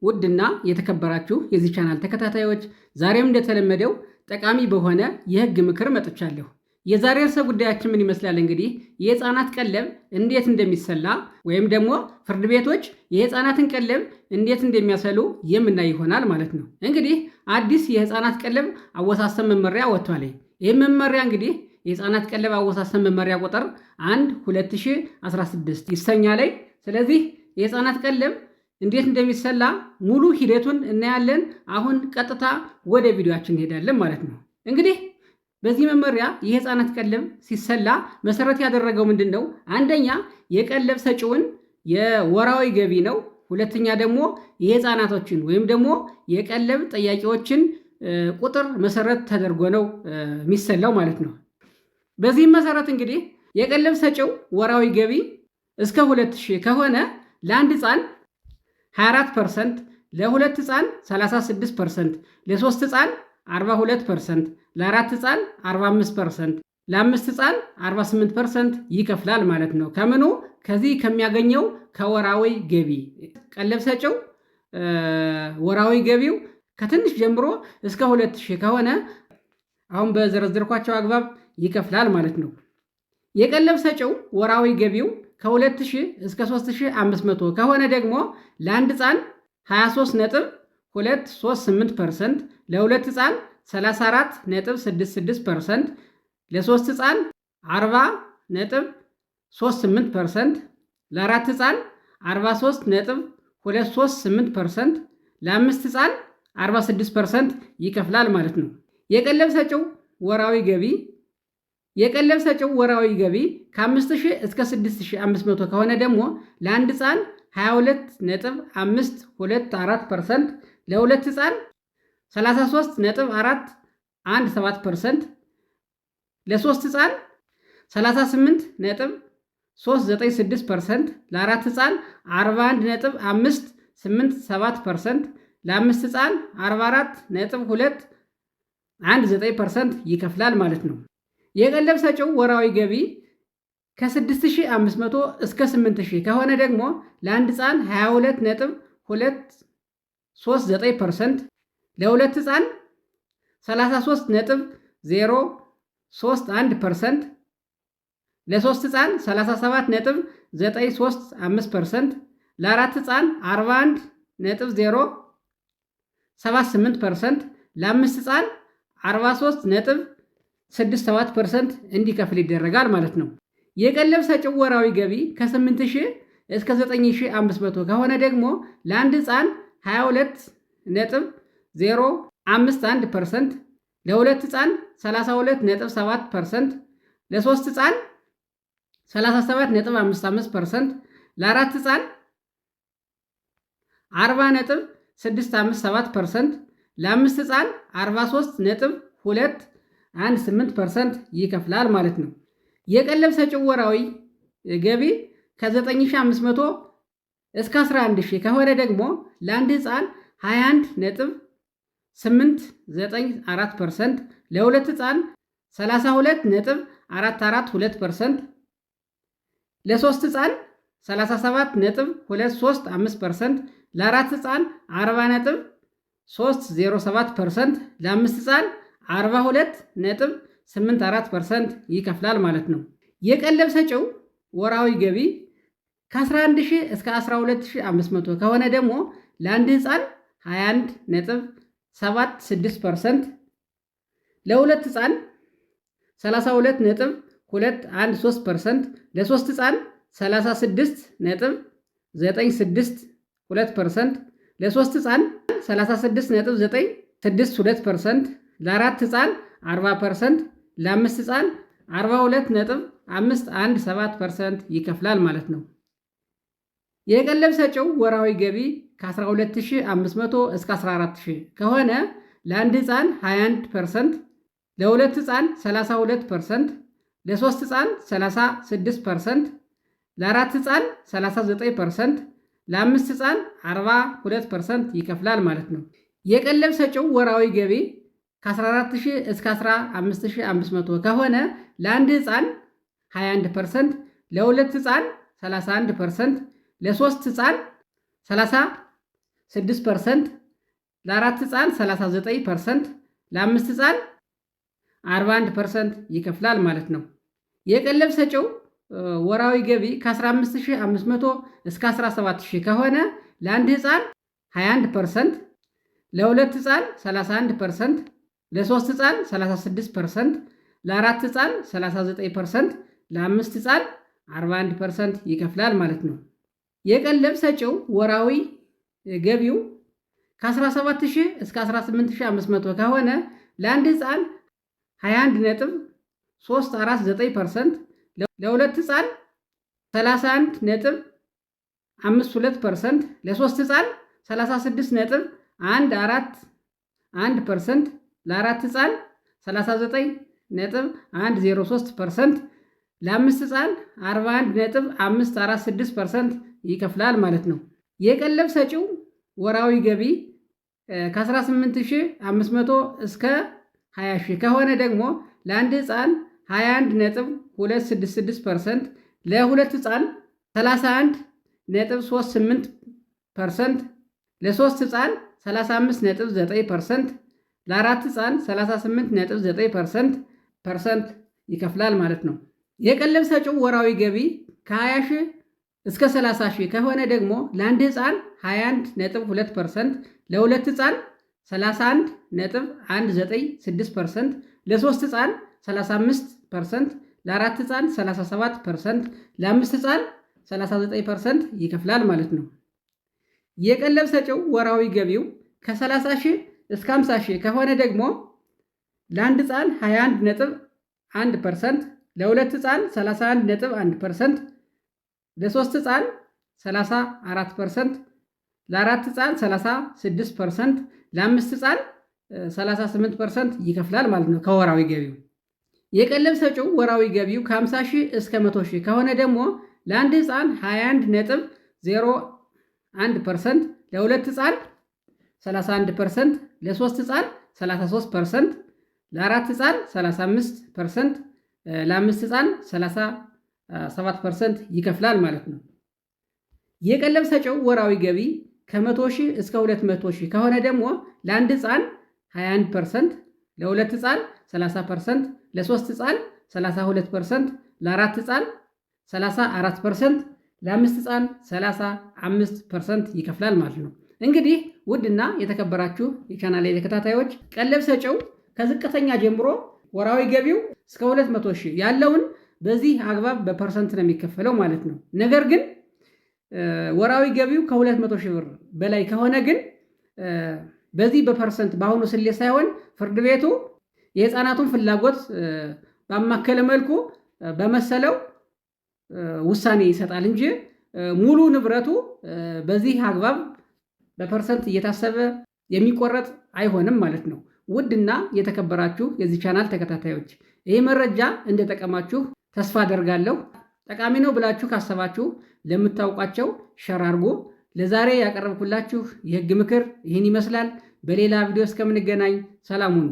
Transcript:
ውድና የተከበራችሁ የዚህ ቻናል ተከታታዮች ዛሬም እንደተለመደው ጠቃሚ በሆነ የህግ ምክር መጥቻለሁ። የዛሬ ርዕሰ ጉዳያችን ምን ይመስላል? እንግዲህ የህፃናት ቀለብ እንዴት እንደሚሰላ ወይም ደግሞ ፍርድ ቤቶች የህፃናትን ቀለብ እንዴት እንደሚያሰሉ የምናይ ይሆናል ማለት ነው። እንግዲህ አዲስ የህፃናት ቀለብ አወሳሰብ መመሪያ ወጥቷል። ይህ መመሪያ እንግዲህ የህፃናት ቀለብ አወሳሰብ መመሪያ ቁጥር 1/2016 ይሰኛል። ስለዚህ የህፃናት ቀለብ እንዴት እንደሚሰላ ሙሉ ሂደቱን እናያለን። አሁን ቀጥታ ወደ ቪዲዮአችን እንሄዳለን ማለት ነው። እንግዲህ በዚህ መመሪያ የህፃናት ቀለብ ሲሰላ መሰረት ያደረገው ምንድነው? አንደኛ የቀለብ ሰጪውን የወራዊ ገቢ ነው። ሁለተኛ ደግሞ የህፃናቶችን ወይም ደግሞ የቀለብ ጠያቂዎችን ቁጥር መሰረት ተደርጎ ነው የሚሰላው ማለት ነው። በዚህም መሰረት እንግዲህ የቀለብ ሰጪው ወራዊ ገቢ እስከ 2000 ከሆነ ለአንድ ህፃን 24%፣ ለሁለት ህፃን 36%፣ ለሶስት ህፃን 42%፣ ለአራት ህፃን 45%፣ ለአምስት ህፃን 48% ይከፍላል ማለት ነው። ከምኑ? ከዚህ ከሚያገኘው ከወራዊ ገቢ። ቀለብ ሰጪው ወራዊ ገቢው ከትንሽ ጀምሮ እስከ 2000 ከሆነ አሁን በዘረዘርኳቸው አግባብ ይከፍላል ማለት ነው። የቀለብ ሰጪው ወራዊ ገቢው ከ2000 እስከ 3500 ከሆነ ደግሞ ለአንድ ህፃን 23.238%፣ ለሁለት ህፃን 34.66%፣ ለሶስት ህፃን 40.38%፣ ለአራት ህፃን 43.238%፣ ለአምስት ህፃን 46% ይከፍላል ማለት ነው። የቀለብ ሰጪው ወራዊ ገቢ ከ5000 እስከ 6500 ከሆነ ደግሞ ለአንድ ህፃን 22.524%፣ ለሁለት ህፃን 33.417%፣ ለሶስት ህፃን 38.396%፣ ለአራት ህፃን 41.587%፣ ለአምስት ህፃን 44.219% ይከፍላል ማለት ነው። የቀለብ ሰጪው ወራዊ ገቢ ከ6500 እስከ 8000 ከሆነ ደግሞ ለአንድ ህፃን 22.239%፣ ለሁለት ህፃን 33.031%፣ ለሶስት ህፃን 37.935%፣ ለአራት ህፃን 41.078%፣ ለአምስት ህፃን 43.67% እንዲከፍል ይደረጋል ማለት ነው። የቀለብ ሰጪው ወራዊ ገቢ ከ8000 እስከ 9500 ከሆነ ደግሞ ለአንድ ህፃን 22.051%፣ ለሁለት ህፃን 32.7%፣ ለሶስት ህፃን 37.55%፣ ለአራት ህፃን 40.657%፣ ለአምስት ህፃን 43.218% ይከፍላል ማለት ነው። የቀለብ ሰጪው ወራዊ ገቢ ከ9500 እስከ 11000 ከሆነ ደግሞ ለአንድ ህፃን 21.894%፣ ለሁለት ህፃን 32.442%፣ ለሶስት ህፃን 37.235%፣ ለአራት ህፃን 40.307%፣ ለአምስት ህፃን 42.84% ይከፍላል ማለት ነው። የቀለብ ሰጪው ወራዊ ገቢ ከ11000 እስከ 12500 ከሆነ ደግሞ ለአንድ ህፃን 21.76%፣ ለሁለት ህፃን 32.213%፣ ለሶስት ህፃን 36.962%፣ ለሶስት ህፃን 36.962%፣ ለአራት ህፃን 40%፣ ለአምስት ህፃን 42.517% ይከፍላል ማለት ነው። የቀለብ ሰጪው ወራዊ ገቢ ከ12500 እስከ 14000 ከሆነ ለአንድ ህፃን 21%፣ ለሁለት ህፃን 32%፣ ለሶስት ህፃን 36%፣ ለአራት ህፃን 39%፣ ለአምስት ህፃን 42% ይከፍላል ማለት ነው። የቀለብ ሰጪው ወራዊ ገቢ ከ14000 እስከ 15500 ከሆነ ለአንድ ህፃን 21%፣ ለሁለት ህፃን 31%፣ ለሶስት ህፃን 6%፣ ለ4 ሕፃን 39%፣ ለ5 ሕፃን 41% ይከፍላል ማለት ነው። የቀለብ ሰጪው ወራዊ ገቢ ከ15500 እስከ 17000 ከሆነ ለአንድ ሕፃን 21%፣ ለሁለት ሕፃን 31%፣ ለሶስት ሕፃን 36%፣ ለአራት ሕፃን 39%፣ ለአምስት ሕፃን 41% ይከፍላል ማለት ነው። የቀለብ ሰጪው ወራዊ ገቢው ከ17000 እስከ 18500 ከሆነ ለአንድ ሕፃን 21.349%፣ ለሁለት ሕፃን 31.52%፣ ለሶስት ሕፃን 36.141%፣ ለአራት ሕፃን 39.103%፣ ለአምስት ሕፃን 41.546% ይከፍላል ማለት ነው። የቀለብ ሰጪው ወራዊ ገቢ ከ18500 እስከ 20000 ከሆነ ደግሞ ለአንድ ሕፃን 21.266%፣ ለሁለት ሕፃን 31.38%፣ ለሶስት ሕፃን 35.9%፣ ለአራት ሕፃን 38.9% ይከፍላል ማለት ነው። የቀለብ ሰጪው ወራዊ ገቢ ከ20000 እስከ 30000 ከሆነ ደግሞ ለአንድ ሕፃን 21.2%፣ ለሁለት ሕፃን 31.196%፣ ለሶስት ሕፃን 35%፣ ለአራት ሕፃን 37%፣ ለአምስት ሕፃን 39% ይከፍላል ማለት ነው። የቀለብ ሰጪው ወራዊ ገቢው ከ30000 እስከ 50000 ከሆነ ደግሞ ለአንድ ሕፃን 21.1%፣ ለሁለት ሕፃን 31.1%፣ ለሶስት ሕፃን 34%፣ ለአራት ሕፃን 36%፣ ለአምስት ሕፃን 38% ይከፍላል ማለት ነው ከወራዊ ገቢው። የቀለብ ሰጪው ወራዊ ገቢው ከ50000 እስከ 100000 ከሆነ ደግሞ ለአንድ ሕፃን 21.01%፣ ለሁለት ሕፃን 31%፣ ለሶስት ሕፃን 33%፣ ለአራት ሕፃን 35%፣ ለአምስት ሕፃን 37% ይከፍላል ማለት ነው። የቀለብ ሰጪው ወራዊ ገቢ ከ100,000 እስከ 200,000 ከሆነ ደግሞ ለአንድ ሕፃን 21%፣ ለሁለት ሕፃን 30%፣ ለሶስት ሕፃን 32%፣ ለአራት ሕፃን 34%፣ ለአምስት ሕፃን 35% ይከፍላል ማለት ነው። እንግዲህ ውድና የተከበራችሁ የቻናሌ ተከታታዮች ቀለብ ሰጪው ከዝቅተኛ ጀምሮ ወራዊ ገቢው እስከ 200,000 ያለውን በዚህ አግባብ በፐርሰንት ነው የሚከፈለው ማለት ነው። ነገር ግን ወራዊ ገቢው ከ200,000 ብር በላይ ከሆነ ግን በዚህ በፐርሰንት በአሁኑ ስሌት ሳይሆን ፍርድ ቤቱ የሕፃናቱን ፍላጎት ባማከለ መልኩ በመሰለው ውሳኔ ይሰጣል እንጂ ሙሉ ንብረቱ በዚህ አግባብ በፐርሰንት እየታሰበ የሚቆረጥ አይሆንም ማለት ነው። ውድና የተከበራችሁ የዚህ ቻናል ተከታታዮች ይህ መረጃ እንደጠቀማችሁ ተስፋ አደርጋለሁ። ጠቃሚ ነው ብላችሁ ካሰባችሁ ለምታውቋቸው ሸር አድርጉ። ለዛሬ ያቀረብኩላችሁ የህግ ምክር ይህን ይመስላል። በሌላ ቪዲዮ እስከምንገናኝ ሰላም ሁኑ።